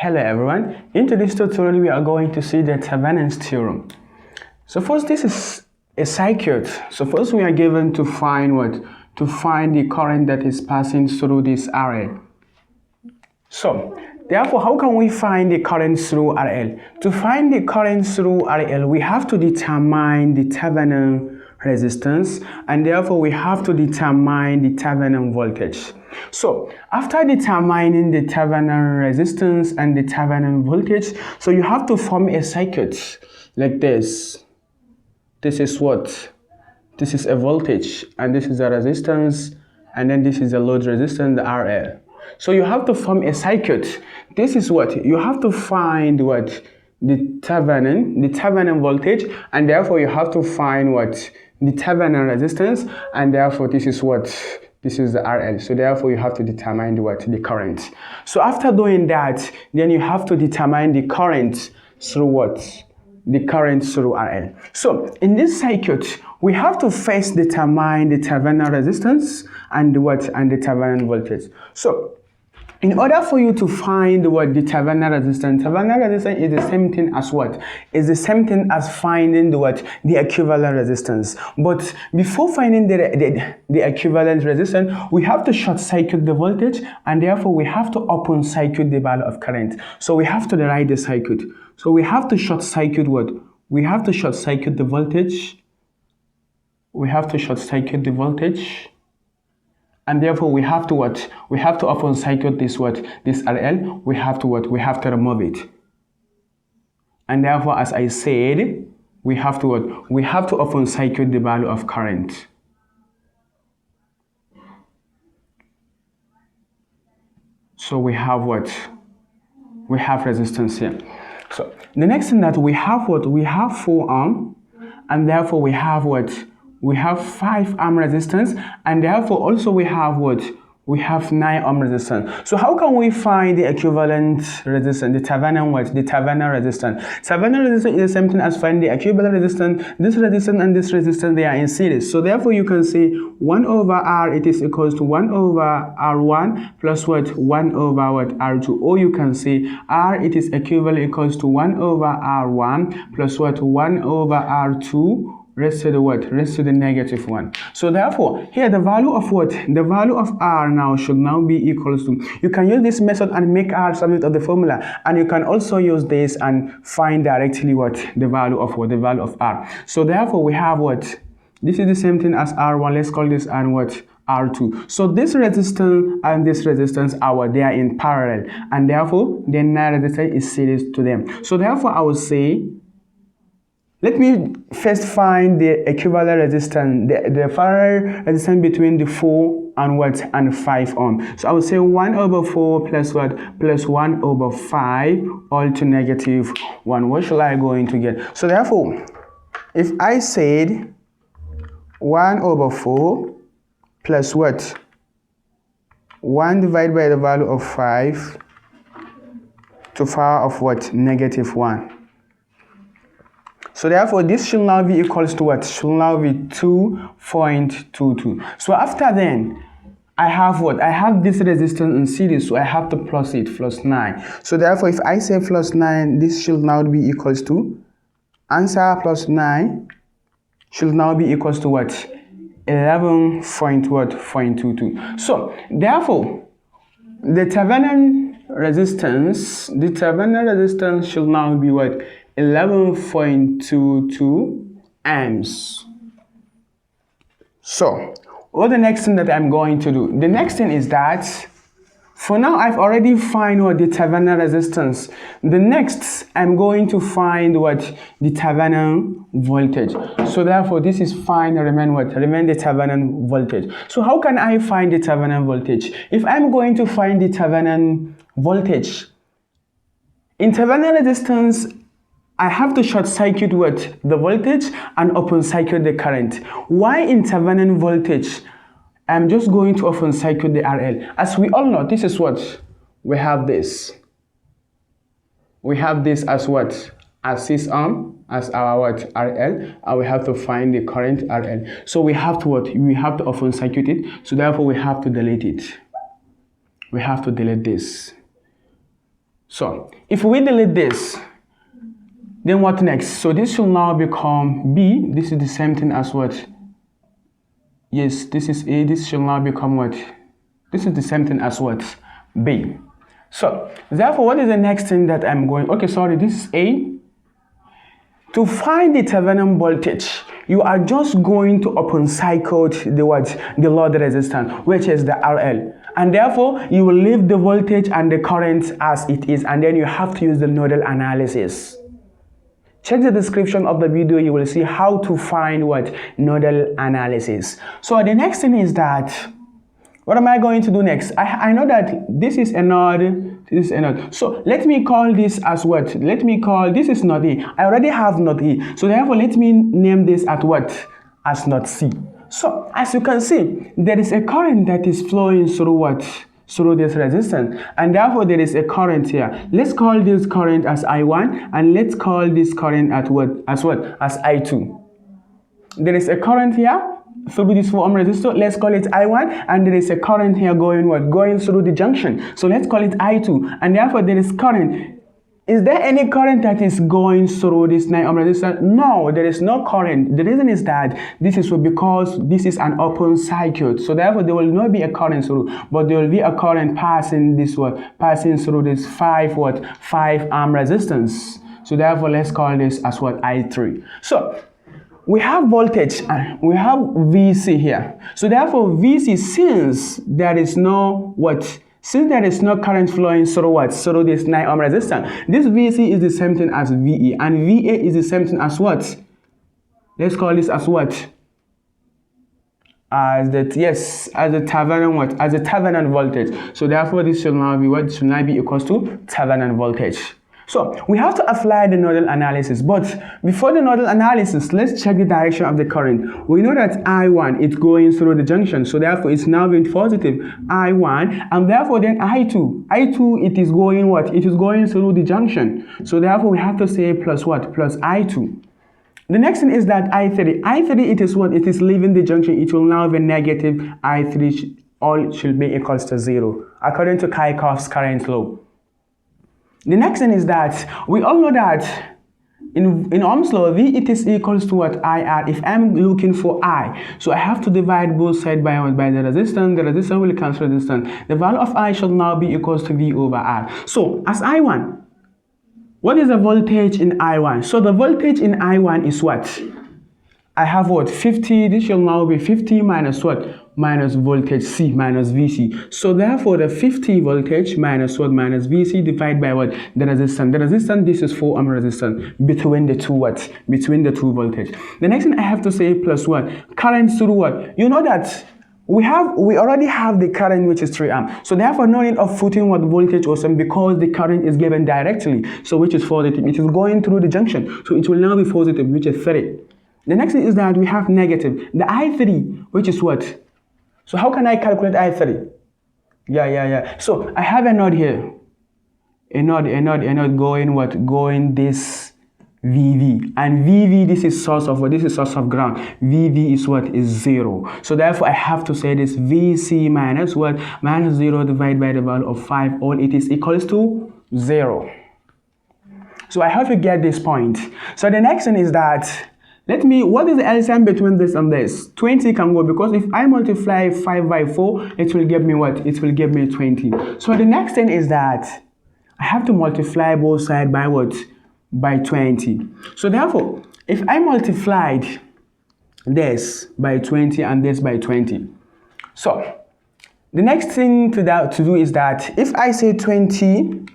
Hello everyone, in today's tutorial we are going to see the Thevenin's theorem. So first, this is a circuit. So first we are given to find what? To find the current that is passing through this RL. So therefore, how can we find the current through RL? To find the current through RL, we have to determine the Thevenin resistance, and therefore we have to determine the Thevenin voltage. So after determining the Thevenin resistance and the Thevenin voltage, so you have to form a circuit like this. This is what? This is a voltage, and this is a resistance, and then this is a load resistance, the RL. So you have to form a circuit. This is what? You have to find what? The Thevenin voltage, and therefore you have to find what? The Thevenin resistance, and therefore this is what? This is the RL. So therefore you have to determine what? The current. So after doing that, then you have to determine the current through what? The current through RL. So in this circuit, we have to first determine the Thevenin resistance and the what? And the Thevenin voltage. So in order for you to find what? The Thevenin resistance is the same thing as what? Is the same thing as finding the what? The equivalent resistance. But before finding the equivalent resistance, we have to short circuit the voltage, and therefore we have to open circuit the value of current. So we have to write the circuit. So we have to short circuit what? We have to short circuit the voltage. We have to short circuit the voltage. And therefore we have to what? We have to open circuit this what? This RL. We have to what? We have to remove it. And therefore, as I said, we have to what? We have to open circuit the value of current. So we have what? We have resistance here. So the next thing that we have what? We have 4 ohm, and therefore we have what? We have 5 ohm resistance, and therefore also we have what? We have 9 ohm resistance. So how can we find the equivalent resistance? The Thevenin what? The Thevenin resistance. Thevenin resistance is the same thing as finding the equivalent resistance. This resistance and this resistance, they are in series. So therefore you can say 1 over R, it is equals to 1 over R1 plus what? 1 over what? R2. Or you can say R, it is equivalent equals to 1 over R1 plus what? 1 over R2 raised to the what? Raised to the -1. So therefore, here the value of what? The value of R now should now be equals to, you can use this method and make R subject of the formula, and you can also use this and find directly what? The value of what? The value of R. So therefore we have what? This is the same thing as R1. Let's call this and what? R2. So this resistance and this resistance are they are in parallel, and therefore the resistance is series to them. So therefore I will say, let me first find the equivalent resistance, the parallel resistance between the 4 and what? And 5 ohm. So I will say 1 over 4 plus what? Plus 1 over 5 all to -1. What shall I going to get? So therefore, if I said 1 over 4 plus what? 1 divided by the value of 5 to the power of what? -1. So therefore, this should now be equals to what? Should now be 2.22. So after then, I have what? I have this resistance in series, so I have to plus it, plus 9. So therefore, if I say plus 9, this should now be equals to, answer plus 9 should now be equals to what? 11.22. So therefore, the Thevenin resistance should now be what? 11.22 amps. So what the next thing that I'm going to do? The next thing is that for now I've already find what? The Thevenin resistance. The next I'm going to find what? The Thevenin voltage. So therefore this is fine. Remain what? Remain the Thevenin voltage. So how can I find the Thevenin voltage? If I'm going to find the Thevenin voltage, in Thevenin resistance I have to short circuit what? The voltage and open circuit the current. Why in Thevenin voltage? I'm just going to open circuit the RL. As we all know, this is what? We have this. We have this as what? As 6 ohm, as our what? RL, and we have to find the current RL. So we have to what? We have to open circuit it. So therefore we have to delete it. We have to delete this. So if we delete this, then what next? So this will now become B. This is the same thing as what? Yes, this is A. This shall now become what? This is the same thing as what? B. So therefore, what is the next thing that I'm going? Okay, sorry, this is A. To find the Thevenin voltage, you are just going to open circuit the what? The load resistance, which is the RL. And therefore, you will leave the voltage and the current as it is, and then you have to use the nodal analysis. Check the description of the video, you will see how to find what? Nodal analysis. So the next thing is that, what am I going to do next? I know that this is a node, this is a node. So let me call this as what? Let me call, this is node E. I already have node E. So therefore, let me name this at what? As node C. So as you can see, there is a current that is flowing through what? Through this resistance, and therefore there is a current here. Let's call this current as I1, and let's call this current at what? As I2. There is a current here through this 4 ohm resistor. Let's call it I1, and there is a current here going what? Going through the junction. So let's call it I2, and therefore there is current. Is there any current that is going through this 9 ohm resistor? No, there is no current. The reason is that this is because this is an open circuit. So therefore there will not be a current through, but there will be a current passing this what? Passing through this 5 ohm resistance. So therefore let's call this as what? I3. So we have voltage and we have VC here. So therefore VC, since there is no what? Since there is no current flowing through what? Through this 9 ohm resistor, this VC is the same thing as VE, and VA is the same thing as what? Let's call this as what? As that, yes, as the Thevenin what? As the Thevenin voltage. So therefore this should now be what? Should now be equals to Thevenin voltage. So we have to apply the nodal analysis, but before the nodal analysis, let's check the direction of the current. We know that I1 is going through the junction, so therefore it's now being positive I1, and therefore then I2 it is going what? It is going through the junction, so therefore we have to say plus what? Plus I2. The next thing is that I3 it is what? It is leaving the junction. It will now be negative I3, all should be equals to 0 according to Kirchhoff's current law. The next thing is that we all know that in Ohm's law, V it is equals to what? IR. If I'm looking for I, so I have to divide both sides by what? By the resistance. The resistance will cancel resistance. The value of I should now be equals to V over R. So as I1, what is the voltage in I1? So the voltage in I1 is what? I have what? 50. This shall now be 50 minus what? Minus voltage C minus VC. So therefore the 50 voltage minus what? Minus VC divided by what? The resistance. The resistance, this is 4 ohm resistance between the two what? Between the two voltage. The next thing I have to say plus what? Current through what? You know that we already have the current which is 3 amp. So therefore no need of putting what voltage or something, because the current is given directly. So which is positive. It is going through the junction. So it will now be positive, which is 30. The next thing is that we have negative. The I3, which is what? So how can I calculate I3? Yeah. So I have a node here. A node going what? Going this VV. And VV, this is source of what? This is source of ground. VV is what? Is 0. So therefore I have to say this VC minus what? Minus 0 divided by the value of 5. All it is equals to 0. So I have to get this point. So the next thing is that, what is the LCM between this and this? 20 can go, because if I multiply 5 by 4, it will give me what? It will give me 20. So the next thing is that I have to multiply both sides by what? By 20. So therefore, if I multiplied this by 20 and this by 20, so the next thing to do is that if I say 20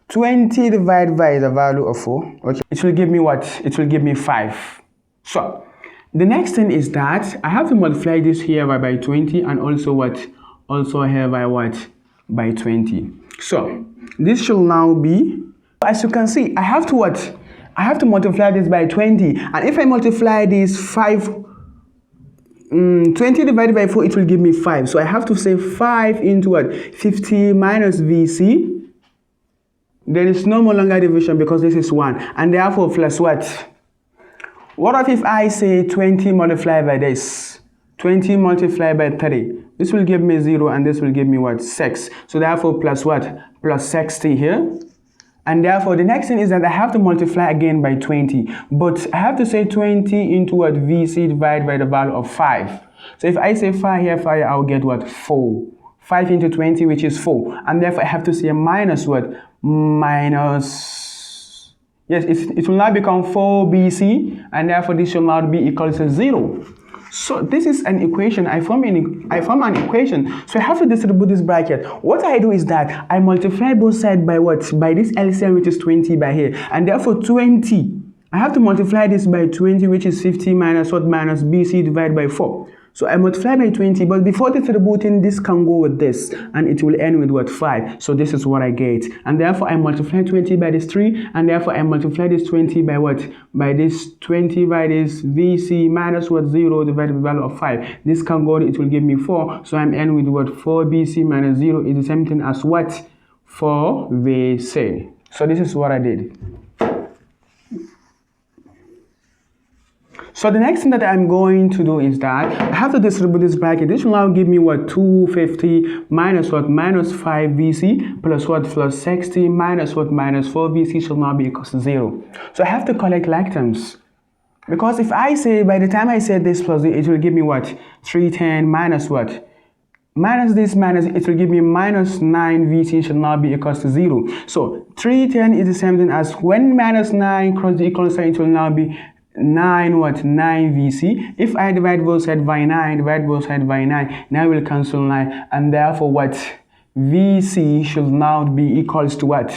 divided by the value of 4, okay, it will give me what? It will give me 5. So the next thing is that I have to multiply this here by 20, and also what? Also here by what? By 20. So this should now be, as you can see, I have to what? I have to multiply this by 20, and if I multiply this 20 divided by 4, it will give me 5. So I have to say 5 into what? 50 minus VC. There is no more longer division because this is 1, and therefore plus what? What if I say 20 multiplied by this? 20 multiplied by 30. This will give me 0, and this will give me what? 6. So therefore plus what? Plus 60 here. And therefore, the next thing is that I have to multiply again by 20. But I have to say 20 into what? VC divided by the value of 5. So if I say 5 here, I'll get what? 4. 5 into 20, which is 4. And therefore, I have to say minus what? Minus... Yes, it will now become 4 BC. And therefore, this shall now be equal to 0. So this is an equation. I form an equation. So I have to distribute this bracket. What I do is that I multiply both sides by what? By this LCM, which is 20 by here. And therefore 20. I have to multiply this by 20, which is 50 minus what? Minus BC divided by 4. So I multiply by 20, but before distributing, this can go with this, and it will end with what? 5. So this is what I get. And therefore, I multiply 20 by this 3, and therefore, I multiply this 20 by what? By this 20 by this VC minus what? 0 divided by the value of 5. This can go, it will give me 4. So I'm end with what? 4 BC minus 0 is the same thing as what? 4 VC. So this is what I did. So the next thing that I'm going to do is that I have to distribute this bracket. This will now give me what? 250 minus what? Minus 5 VC plus what? Plus 60 minus what? Minus 4 VC shall now be equal to 0. So I have to collect like terms. Because if I say, by the time I say this plus it will give me what? 310 minus what? Minus this minus, it will give me minus 9 VC shall now be equal to 0. So 310 is the same thing as when minus 9 cross the equal sign, it will now be 9 what? 9 VC. If I divide both sides by 9, divide both sides by 9, now we'll cancel 9, and therefore what? VC should now be equals to what?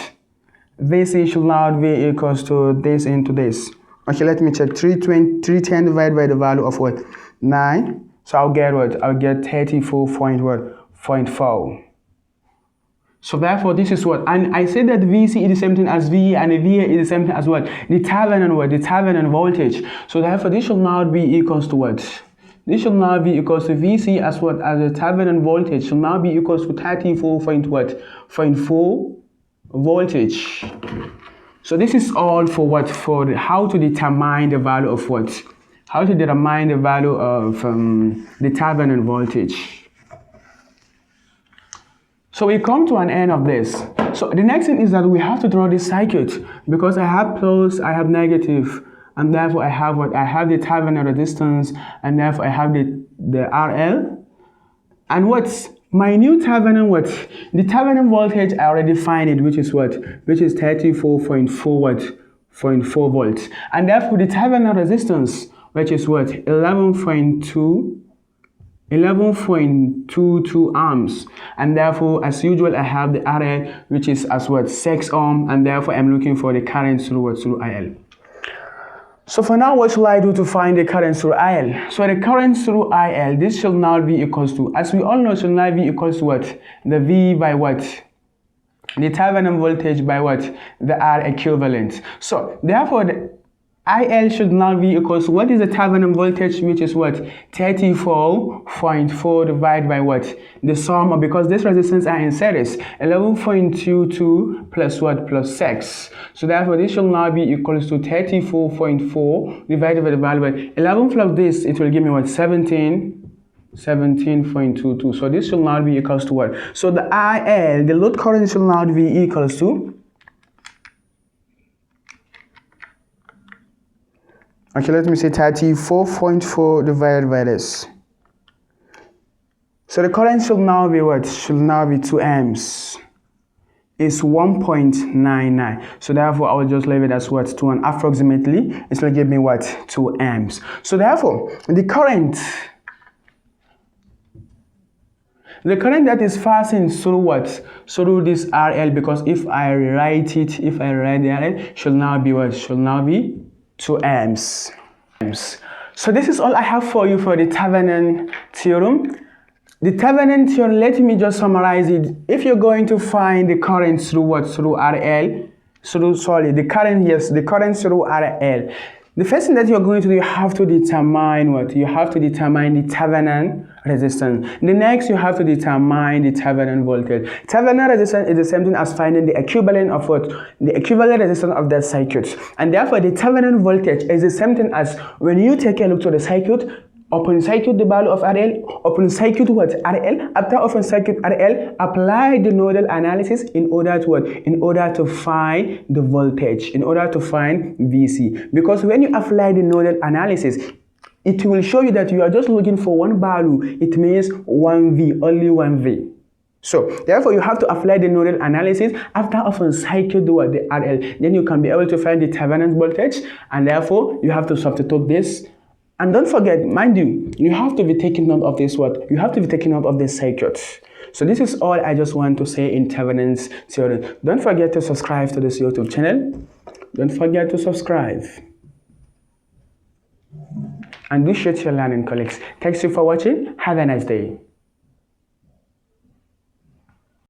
VC should now be equals to this into this. Okay, let me check. 310 divided by the value of what? 9. So I'll get what? I'll get 34.4. So therefore, this is what, and I said that VC is the same thing as VE, and VA is the same thing as what? The Thevenin what? The Thevenin voltage. So therefore, this should now be equals to what? This should now be equals to VC as what? As the Thevenin voltage should now be equals to 34.4 voltage. So this is all for what? For how to determine the value of what? How to determine the value of the Thevenin voltage. So we come to an end of this. So the next thing is that we have to draw this circuit, because I have plus, I have negative, and therefore I have what? I have the Thevenin resistance, and therefore I have the RL. And what's my new Thevenin what? The Thevenin voltage, I already find it, which is what? Which is 34.4 what? 0.4 volts. And therefore the Thevenin resistance, which is what? 11.22 ohms, and therefore as usual I have the RL, which is as what? 6 ohm, and therefore I'm looking for the current through what? Through IL. So for now, what shall I do to find the current through IL? So the current through IL, this shall now be equals to, as we all know, shall now be equals to what? The V by what? The Thevenin voltage by what? The R equivalent. So therefore the IL should now be equals to, what is the Thevenin voltage, which is what? 34.4 divided by what? The sum of, because this resistance are in series, 11.22 plus what? Plus 6. So therefore this should now be equals to 34.4 divided by the value by 11 plus this, it will give me what? 17.22. So this should now be equals to what? So the IL, the load current, should now be equals to, okay, let me say 34.4 divided by this. So the current should now be what? Should now be 2 amps. It's 1.99. So therefore, I will just leave it as what? 2, and approximately, it's going to give me what? 2 amps. So therefore, the current that is passing through what? Through this RL, because if I write the RL, should now be what? Should now be 2 amps. So this is all I have for you for the Thevenin theorem. The Thevenin theorem, let me just summarize it. If you're going to find the current through what? Through RL, the current through RL. The first thing that you're going to do, you have to determine what? You have to determine the Thevenin resistance. The next, you have to determine the Thevenin voltage. Thevenin resistance is the same thing as finding the equivalent of what? The equivalent resistance of that circuit. And therefore, the Thevenin voltage is the same thing as when you take a look to the circuit, open circuit the value of RL, open circuit what? RL. After open circuit RL, apply the nodal analysis in order to what? In order to find the voltage, in order to find VC. Because when you apply the nodal analysis, it will show you that you are just looking for one value. It means 1V, only 1V. So therefore you have to apply the nodal analysis after open circuit the RL. Then you can be able to find the Thevenin voltage, and therefore you have to substitute this. And don't forget, mind you, you have to be taking note of this what? You have to be taking note of this circuit. So this is all I just want to say in Thevenin's theorem. Don't forget to subscribe to this YouTube channel. Don't forget to subscribe. And do share to your learning colleagues. Thanks you for watching. Have a nice day.